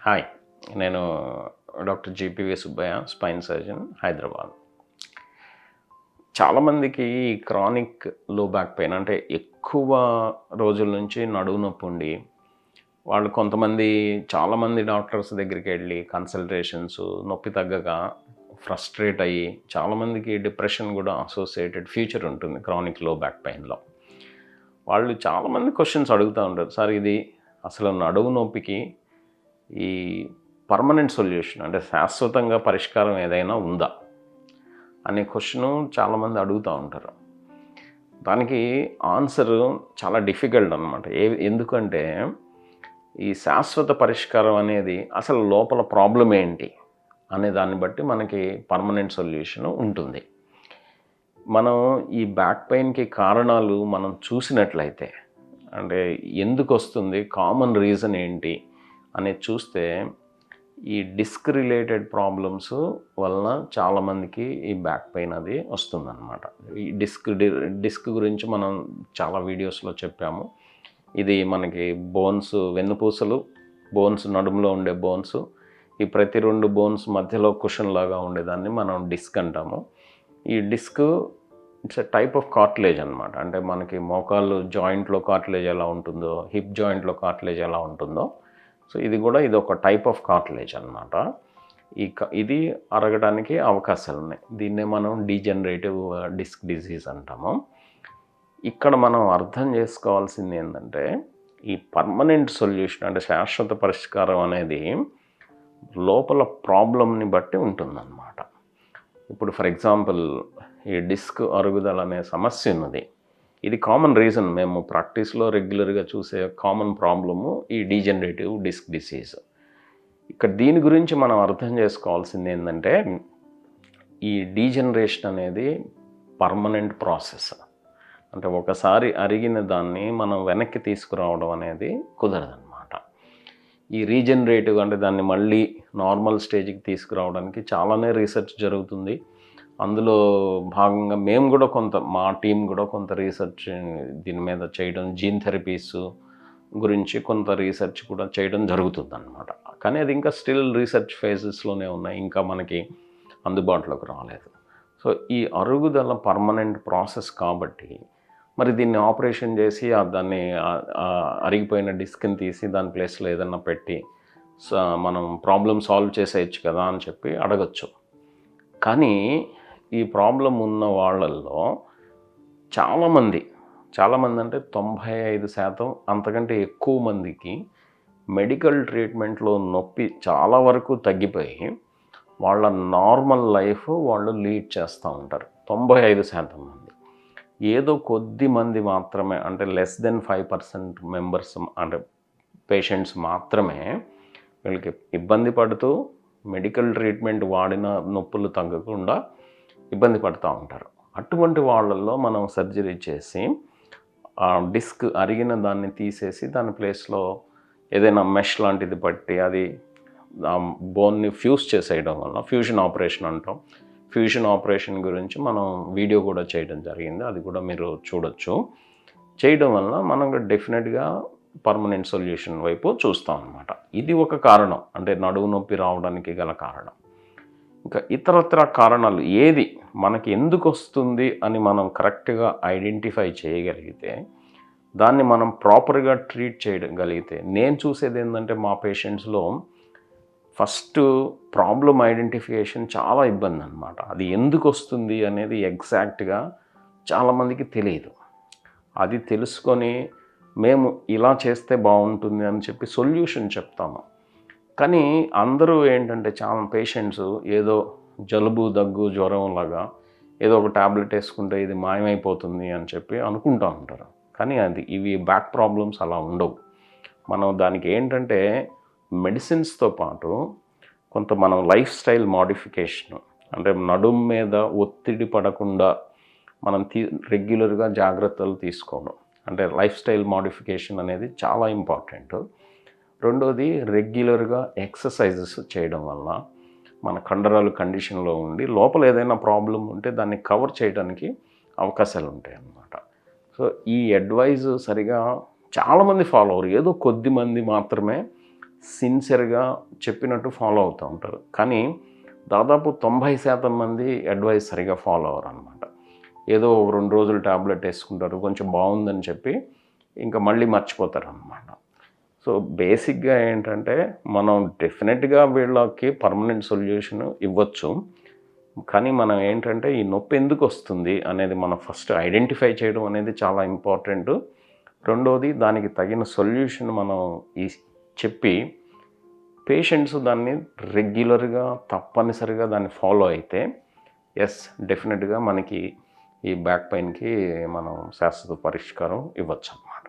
Hi, నేను doctor GPV Subbaiah, spine surgeon, Hyderabad. చాలామందికి chronic లో బ్యాక్ పెయిన్ అంటే ఎక్కువ రోజుల నుంచి నడుము నొప్పి ఉండి వాళ్ళు చాలామంది డాక్టర్స్ దగ్గరికి వెళ్ళి కన్సల్టేషన్స్ నొప్పి తగ్గక ఫ్రస్ట్రేట్ అయ్యి చాలామందికి డిప్రెషన్ కూడా అసోసియేటెడ్ ఫ్యూచర్ ఉంటుంది క్రానిక్ లో బ్యాక్ పెయిన్లో. వాళ్ళు చాలామంది క్వశ్చన్స్ అడుగుతూ ఉంటారు, సార్ ఇది అసలు నడుము నొప్పికి ఈ పర్మనెంట్ సొల్యూషన్ అంటే శాశ్వతంగా పరిష్కారం ఏదైనా ఉందా అనే క్వశ్చను చాలామంది అడుగుతూ ఉంటారు. దానికి ఆన్సర్ చాలా డిఫికల్ట్ అనమాట. ఎందుకంటే ఈ శాశ్వత పరిష్కారం అనేది అసలు లోపల ప్రాబ్లం ఏంటి అనే దాన్ని బట్టి మనకి పర్మనెంట్ సొల్యూషన్ ఉంటుంది. మనం ఈ బ్యాక్ పెయిన్కి కారణాలు మనం చూసినట్లయితే అంటే ఎందుకు వస్తుంది, కామన్ రీజన్ ఏంటి అనేది చూస్తే ఈ డిస్క్ రిలేటెడ్ ప్రాబ్లమ్స్ వలన చాలామందికి ఈ బ్యాక్ పెయిన్ అది వస్తుందన్నమాట. ఈ డిస్క్ గురించి మనం చాలా వీడియోస్లో చెప్పాము. ఇది మనకి బోన్స్, వెన్నుపూసలు, బోన్స్, నడుములో ఉండే బోన్స్, ఈ ప్రతి 2 బోన్స్ మధ్యలో కుషన్ లాగా ఉండేదాన్ని మనం డిస్క్ అంటాము. ఈ disc it's a type of cartilage అనమాట. అంటే మనకి మోకాళ్ళు జాయింట్లో కార్టిలేజ్ ఎలా ఉంటుందో, హిప్ జాయింట్లో కార్టిలేజ్ ఎలా ఉంటుందో, సో ఇది ఒక టైప్ ఆఫ్ కార్టిలేజ్ అనమాట. ఇది అరగడానికి అవకాశాలు ఉన్నాయి. దీన్నే మనం డీజనరేటివ్ డిస్క్ డిసీజ్ అంటాము. ఇక్కడ మనం అర్థం చేసుకోవాల్సింది ఏంటంటే ఈ పర్మనెంట్ సొల్యూషన్ అంటే శాశ్వత పరిష్కారం అనేది లోపల ప్రాబ్లమ్ని బట్టి ఉంటుందన్నమాట. ఇప్పుడు ఫర్ ఎగ్జాంపుల్ ఈ డిస్క్ అరుగుదల అనే సమస్య ఉన్నది. ఇది కామన్ రీజన్, మేము ప్రాక్టీస్లో రెగ్యులర్గా చూసే కామన్ ప్రాబ్లము ఈ డీజనరేటివ్ డిస్క్ డిసీజ్. ఇక్కడ దీని గురించి మనం అర్థం చేసుకోవాల్సింది ఏంటంటే ఈ డీజనరేషన్ అనేది పర్మనెంట్ ప్రాసెస్. అంటే ఒకసారి అరిగిన దాన్ని మనం వెనక్కి తీసుకురావడం అనేది కుదరదన్నమాట. ఈ రీజనరేటివ్ అంటే దాన్ని మళ్ళీ నార్మల్ స్టేజ్కి తీసుకురావడానికి చాలానే రీసెర్చ్ జరుగుతుంది. అందులో భాగంగా మేము కూడా మా టీం కూడా కొంత రీసెర్చ్ దీని మీద చేయడం, జీన్ థెరపీస్ గురించి కొంత రీసెర్చ్ కూడా చేయడం జరుగుతుందన్నమాట. కానీ అది ఇంకా స్టిల్ రీసెర్చ్ ఫేజెస్లోనే ఉన్నాయి, ఇంకా మనకి అందుబాటులోకి రాలేదు. సో ఈ అరుగుదల పర్మనెంట్ ప్రాసెస్ కాబట్టి మరి దీన్ని ఆపరేషన్ చేసి దాన్ని అరిగిపోయిన డిస్క్ని తీసి దాని ప్లేస్లో ఏదన్నా పెట్టి మనం ప్రాబ్లం సాల్వ్ చేసేయచ్చు కదా అని చెప్పి అడగచ్చు. కానీ ఈ ప్రాబ్లం ఉన్న వాళ్ళల్లో చాలామంది అంటే 95% అంతకంటే ఎక్కువ మందికి మెడికల్ ట్రీట్మెంట్లో నొప్పి చాలా వరకు తగ్గిపోయి వాళ్ళ నార్మల్ లైఫ్ వాళ్ళు లీడ్ చేస్తూ ఉంటారు. 95% మంది. ఏదో కొద్ది మంది మాత్రమే అంటే లెస్ దెన్ 5% మెంబర్స్ అంటే పేషెంట్స్ మాత్రమే వీళ్ళకి ఇబ్బంది పడుతూ మెడికల్ ట్రీట్మెంట్ వాడిన నొప్పులు తగ్గకుండా ఇబ్బంది పడుతూ ఉంటారు. అటువంటి వాళ్ళల్లో మనం సర్జరీ చేసి ఆ డిస్క్ అరిగిన దాన్ని తీసేసి దాని ప్లేస్లో ఏదైనా మెష్ లాంటిది పట్టి అది బోన్ని ఫ్యూజ్ చేసేయడం వల్ల ఫ్యూజన్ ఆపరేషన్ అంటాం. ఫ్యూజన్ ఆపరేషన్ గురించి మనం వీడియో కూడా చేయడం జరిగింది, అది కూడా మీరు చూడొచ్చు. చేయడం వల్ల మనం డెఫినెట్గా పర్మనెంట్ సొల్యూషన్ వైపు చూస్తాం అన్నమాట. ఇది ఒక కారణం, అంటే నడుము నొప్పి రావడానికి గల కారణం. ఇంకా ఇతరత్ర కారణాలు ఏది మనకి ఎందుకు వస్తుంది అని మనం కరెక్ట్గా ఐడెంటిఫై చేయగలిగితే దాన్ని మనం ప్రాపర్గా ట్రీట్ చేయగలిగితే, నేను చూసేది ఏంటంటే మా పేషెంట్స్లో ఫస్ట్ ప్రాబ్లం ఐడెంటిఫికేషన్ చాలా ఇబ్బంది అనమాట. అది ఎందుకు వస్తుంది అనేది ఎగ్జాక్ట్గా చాలామందికి తెలియదు. అది తెలుసుకొని మేము ఇలా చేస్తే బాగుంటుంది అని చెప్పి సొల్యూషన్ చెప్తాము. కానీ అందరూ ఏంటంటే చాలా పేషెంట్స్ ఏదో జలుబు, దగ్గు, జ్వరం లాగా ఏదో ఒక ట్యాబ్లెట్ వేసుకుంటే ఇది మాయమైపోతుంది అని చెప్పి అనుకుంటూ ఉంటారు. కానీ ఇవి బ్యాక్ ప్రాబ్లమ్స్ అలా ఉండవు. మనం దానికి ఏంటంటే మెడిసిన్స్తో పాటు కొంత మనం లైఫ్ స్టైల్ మోడిఫికేషన్ అంటే నడుము మీద ఒత్తిడి పడకుండా మనం రెగ్యులర్గా జాగ్రత్తలు తీసుకోవడం, అంటే లైఫ్ స్టైల్ మోడిఫికేషన్ అనేది చాలా ఇంపార్టెంట్. రెండోది రెగ్యులర్గా ఎక్సర్సైజెస్ చేయడం వల్ల మన కండరాలు కండిషన్లో ఉండి లోపల ఏదైనా ప్రాబ్లం ఉంటే దాన్ని కవర్ చేయడానికి అవకాశాలు ఉంటాయి అన్నమాట. సో ఈ అడ్వైజ్ సరిగా చాలామంది ఫాలో అవ్వరు, ఏదో కొద్ది మంది మాత్రమే సిన్సియర్గా చెప్పినట్టు ఫాలో అవుతూ ఉంటారు. కానీ దాదాపు 90% మంది అడ్వైస్ సరిగా ఫాలో అవ్వరు అనమాట. ఏదో 2 రోజులు టాబ్లెట్ వేసుకుంటారు, కొంచెం బాగుందని చెప్పి ఇంకా మళ్ళీ మర్చిపోతారనమాట. సో బేసిక్గా ఏంటంటే మనం డెఫినెట్గా వీళ్ళకి పర్మనెంట్ సొల్యూషన్ ఇవ్వచ్చు. కానీ మనం ఏంటంటే ఈ నొప్పి ఎందుకు వస్తుంది అనేది మనం ఫస్ట్ ఐడెంటిఫై చేయడం అనేది చాలా ఇంపార్టెంట్. రెండోది దానికి తగిన సొల్యూషన్ మనం చెప్పి పేషెంట్స్ దాన్ని రెగ్యులర్గా తప్పనిసరిగా దాన్ని ఫాలో అయితే డెఫినెట్గా మనకి ఈ బ్యాక్ పెయిన్కి మనం శాశ్వత పరిష్కారం ఇవ్వచ్చు అన్నమాట.